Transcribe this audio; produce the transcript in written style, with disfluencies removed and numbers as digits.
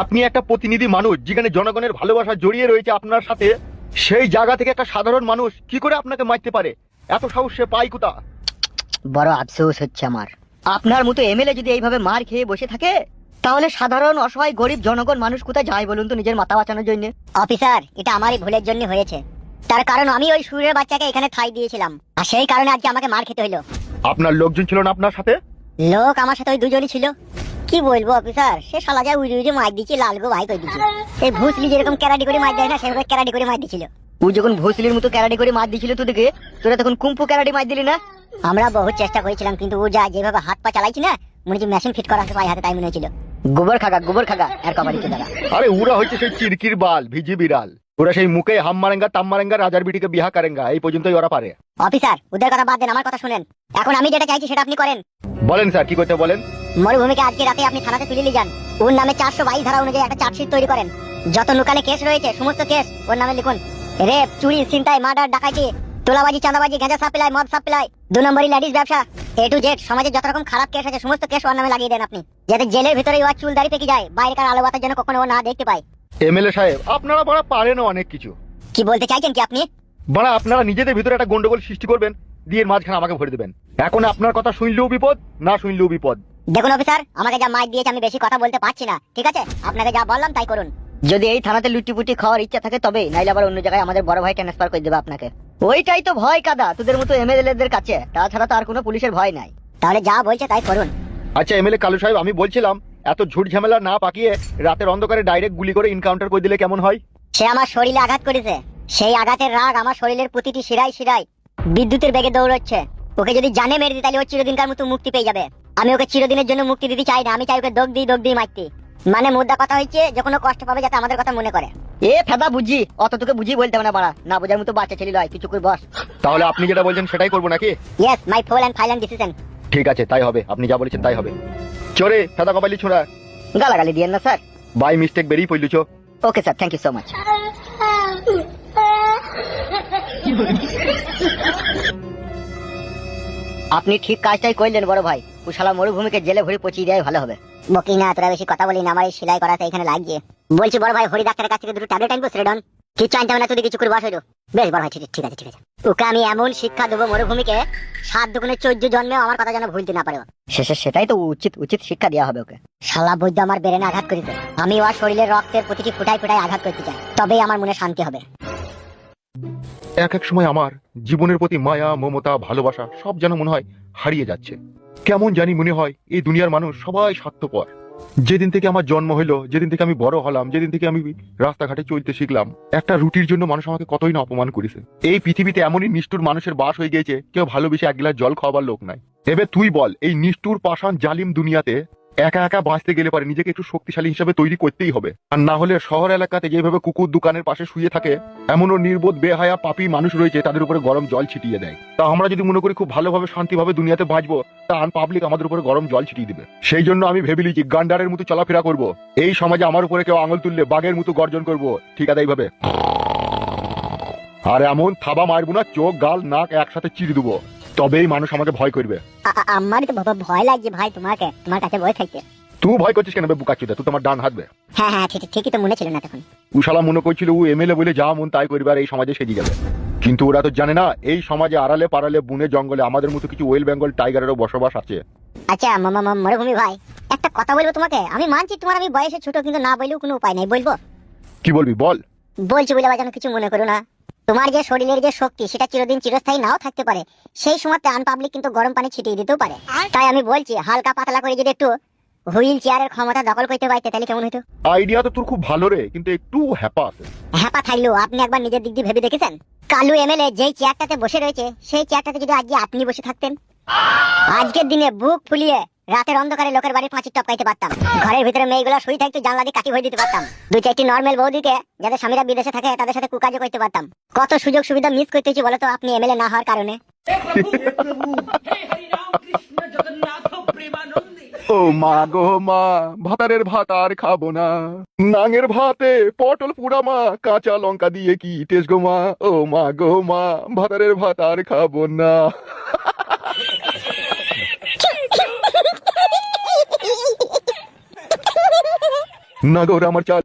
আপনি একটা প্রতিনিধি মানুষ, যেখানে জনগণের ভালোবাসা জড়িয়ে রয়েছে আপনার সাথে, সেই জায়গা থেকে একটা সাধারণ মানুষ কি করে আপনাকে মারতে পারে? এত সাহস সে পায় কোথা? বড় আফসোস হচ্ছে আমার, আপনার মতো এমএলএ যদি এইভাবে মার খেয়ে বসে থাকে, তাহলে সাধারণ অসহায় গরিব জনগণ মানুষ কোথায় যায় বলুন তো নিজের মাথা বাঁচানোর জন্য? অফিসার, এটা আমারই ভুলের জন্য হয়েছে। তার কারণ আমি ওই সুরের বাচ্চাকে এখানে ঠাই দিয়েছিলাম, আর সেই কারণে আজকে আমাকে মার খেতে হলো। আপনার লোকজন ছিল না আপনার সাথে? লোক আমার সাথে ওই দুজনই ছিল। কি বলবো অফিসার, সে শালা যা উড়ে উড়ে মার দিচ্ছে, লাল গো ভাই কই দিচ্ছে। এই ভুসলি যেরকম ক্যারাডি করে মার দেয় না, সেভাবে ক্যারাডি করে মার দিছিল। ও যখন ভোসলির মতো ক্যারাডি করে মার দিছিল তোদেরকে, তোরা তখন কুম্ফু ক্যারাডি মার দিলি না? আমরা বহুত চেষ্টা করেছিলাম, কিন্তু ও যা যেভাবে হাত পা চালাইছি না, মনে হচ্ছে মেশিন ফিট করা আছে পায়ে হাতে, তাই মনে হয়েছিল। গোবর খাগা আর কপালি চোদারা। আরে ওরা হচ্ছে সেই চিরকির বাল, ভিজি বিড়াল। ওরা সেই মুখে হাম মারেঙ্গা তাম মারেঙ্গা, রাজার বিটিকে বিহা করেঙ্গা, এই পর্যন্তই ওরা পারে। অফিসার, ওদের কথা বাদ দেন, আমার কথা শুনেন। এখন আমি যেটা চাইছি সেটা আপনি করেন। বলেন স্যার, কি করতে বলেন? মরুভূমিকে আজকে রাতে আপনি থানাতে তুলে নিয়ে যান। ওর নামে 422 ধারা অনুযায়ী একটা চার্জশিট তৈরি করেন। যত লোকালে কেস রয়েছে সমস্ত কেস ওর নামে লিখুন। রেপ, চুরি, ছিনতাই, মার্ডার, ডাকাতি, তোলাবাজি, চাঁদাবাজি, গাঁজা সাপ্লাই, মদ সাপ্লাই, 2 নম্বরই লেডিস ব্যবসা, A to Z সমাজে যত রকম খারাপ কেস আছে সমস্ত কেস ওর নামে লাগিয়ে দেন আপনি, যাতে জেলের ভিতরে ওর চুল দাড়ি পেকে যায়, বাইরেকার আলো বাতাস যেন কখনো ও না দেখতে পায়। এমএলএ সাহেব, আপনারা বড় পারেন অনেক কিছু। কি বলতে চাইছেন কি আপনি? বড় আপনারা নিজেদের ভিতরে একটা গন্ডগোল সৃষ্টি করবেন, দিয়ে মাঝখানে আমাকে ভরে দেবেন। এখন আপনার কথা শুনলেও বিপদ, না শুনলেও বিপদ। দেখুন অফিসার, আমাকে যা মাইক দিয়েছে আমি বেশি কথা বলতে পারছি না, ঠিক আছে? আপনাকে যা বললাম তাই করুন। যদি এই থানাতে লুটিপুটি খাওয়ার ইচ্ছা থাকে তবে, নাইলে আবার অন্য জায়গায় আমাদের বড় ভাই ট্রান্সফার করে দেবে আপনাকে। ওইটাই তো ভয় কাদা তোদের মতো এমএলএদের কাছে, তাছাড়া তো আর কোনো পুলিশের ভয় নাই। তাহলে যা বলছে তাই করুন। আচ্ছা এমএলএ কালু সাহেব, আমি বলছিলাম এত ঝুট ঝামেলা না পাকিয়ে রাতের অন্ধকারে ডাইরেক্ট গুলি করে এনকাউন্টার করে দিলে কেমন হয়? সে আমার শরীরে আঘাত করেছে, সেই আঘাতের রাগ আমার শরীরের প্রতিটি শিরায় শিরায় বিদ্যুতের বেগে দৌড়চ্ছে। ওকে যদি জানে মেরে দিই তাহলে ও চিরদিনকার মতো মুক্তি পেয়ে যাবে। আমি ওকে চিরদিনের জন্য মুক্তি দিতে চাই না, আমি চাই ওকে দগ দিয়ে মারতে। মানে মুদ্রা কথা হচ্ছে, যখন ও কষ্ট পাবে যাতে আমাদের কথা মনে করে। এ ফেদা বুঝি, অত তোকে বুঝি বলতে হবে না বাড়া, না বোঝার মতো বাচ্চা ছেলে লয়, কিছু করে বস। তাহলে আপনি যেটা বলছেন সেটাই করবো নাকি? Yes, my full and final decision. ঠিক আছে, তাই হবে, আপনি যা বলেছেন তাই হবে। চোরে ফেদা কপালি ছোড়া, গালাগালি দিয়েন না স্যার। বাই মিস্টেক বেরিয়ে পড়লুছো। Okay sir, thank you so much. আপনি ঠিক কাজটাই করলেন বড় ভাই, ও শালা মরুভূমিকে জেলে ভরে পচিয়ে দেয় ভালো হবে। বকি না, তোরা বেশি কথা বলি না, আমার এই সেলাই করাতে এখানে লাগছে। বলছি বড় ভাই, হরি ডাক্তারের কাছ থেকে 2 ট্যাবলেট আনবো সেরেডন? কিছু আনতে হবে না, তুই কিছু করে বস হইলো। বেশ বড় ভাই, ঠিক আছে। ওকে আমি এমন শিক্ষা দেবো মরুভূমিকে, 7 দুগুণে 14 জন্মেও আমার কথা যেন ভুলতে না পারে। শেষে সেটাই তো উচিত শিক্ষা দেওয়া হবে ওকে। শালা বৈদ্য আমার ব্রেনে আঘাত করেছে, আমি ওর শরীরের রক্তের প্রতিটি ফুটায় ফুটায় আঘাত করতে চাই, তবেই আমার মনে শান্তি হবে। এক এক সময় আমার জীবনের প্রতি মায়া, মমতা, ভালোবাসা সব যেন মনে হয় হারিয়ে যাচ্ছে। কেমন জানি মনে হয় এই দুনিয়ার মানুষ সবাই স্বার্থপর। যেদিন থেকে আমার জন্ম হলো, যেদিন থেকে আমি বড় হলাম, যেদিন থেকে আমি রাস্তাঘাটে চলতে শিখলাম, একটা রুটির জন্য মানুষ আমাকে কতই না অপমান করেছে। এই পৃথিবীতে এমনই নিষ্ঠুর মানুষের বাস হয়ে গিয়েছে, কেউ ভালোবেসে 1 গ্লাস জল খাওয়াবার লোক নাই। এবার তুই বল, এই নিষ্ঠুর পাষাণ জালিম দুনিয়াতে একা একা বাঁচতে গেলে পারে নিজেকে একটু শক্তিশালী হিসেবে তৈরি করতেই হবে। আর না হলে শহর এলাকাতে যেভাবে কুকুর দোকানের পাশে শুয়ে থাকে, এমনও নির্বোধ বেহায়া পাপী মানুষ রয়েছে, তাদের উপরে গরম জল ছিটিয়ে দেয়। তা আমরা যদি মনে করি খুব ভালোভাবে শান্তিভাবে দুনিয়াতে বাঁচবো, তা আনপাবলিক আমাদের উপরে গরম জল ছিটিয়ে দিবে। সেই জন্য আমি ভেবে লিছি গান্ডারের মতো চলাফেরা করব। এই সমাজে আমার উপরে কেউ আঙুল তুললে বাঘের মতো গর্জন করব, ঠিক আছে এইভাবে। আর এমন থাবা মারবো না, চোখ গাল নাক একসাথে চিড়ে দেবো, তবেই মানুষ আমাকে ভয় করবে। আমারই তো বাবা ভয় লাগছে ভাই, তোমার কাছে ভয় থাকতে। তুই ভয় করছিস কেন বুকাচ্ছিস? তুই তোমার ডান হাতবে। হ্যাঁ ঠিকই তো মনে ছিল না তখন। উশালা মনে করছিল ও এমএলএ বলে যা মন তাই করবে আর এই সমাজে সেজে যাবে। কিন্তু ওরা তো জানে না এই সমাজে আড়ালে পাড়ালে বুনে জঙ্গলে আমাদের মতো কিছু ওয়েল বেঙ্গল টাইগারেরও বসবাস আছে। আচ্ছা মরুভূমি ভাই, একটা কথা বলবো তোমাকে। আমি মানছি তোমার আমি বয়সে ছোট, কিন্তু না বললেও কোনো উপায় নেই, বলবো? কি বলবি বল। বলছি বলে যেন কিছু মনে করো না। তোমার যে শরীরের যে শক্তি সেটা চিরদিন চিরস্থায়ী নাও থাকতে পারে, সেই সময়তে আনপাবলিক কিন্তু গরম পানি ছিটিয়ে দিতেও পারে। তাই আমি বলছি হালকা পাতলা করে যদি একটু হুইল চেয়ারের ক্ষমতা দখল করতে পারতে তাহলে কেমন হতো? আইডিয়া তো তোর খুব ভালো রে, কিন্তু একটু হ্যাপা আছে। হ্যাপা থাকলেও আপনি একবার নিজের দিক দিয়ে ভেবে দেখেছেন? কালু এমএলএ যেই চেয়ারটাতে বসে রয়েছে সেই চেয়ারটাতে যদি আজকে আপনি বসে থাকতেন, আজকের দিনে বুক ফুলিয়ে রাতের অন্ধকারে লোকের বাড়ির পাঁচির টপকাইতে পারতাম, ঘরের ভিতরে মেয়েগুলো শুয়ে থাকতো, জানলা দিয়ে কাঠি ভরে দিতে পারতাম, 2-4টি নর্মাল বৌদিকে যাদের স্বামীরা বিদেশে থাকে তাদের সাথে কুকাজও করতে পারতাম। কত সুযোগ সুবিধা মিস করতেছি বলো তো আপনি এমএলএ না হওয়ার কারণে। ও মা গো মা, ভাতারের ভাত আর খাবো না, নাঙের ভাতে পটল পুরা মা, কাঁচা লঙ্কা দিয়ে কি টেস্ট গো মা। ও মা গো মা, ভাতারের ভাত আর খাবো না। না গো ওরা আমার চাল।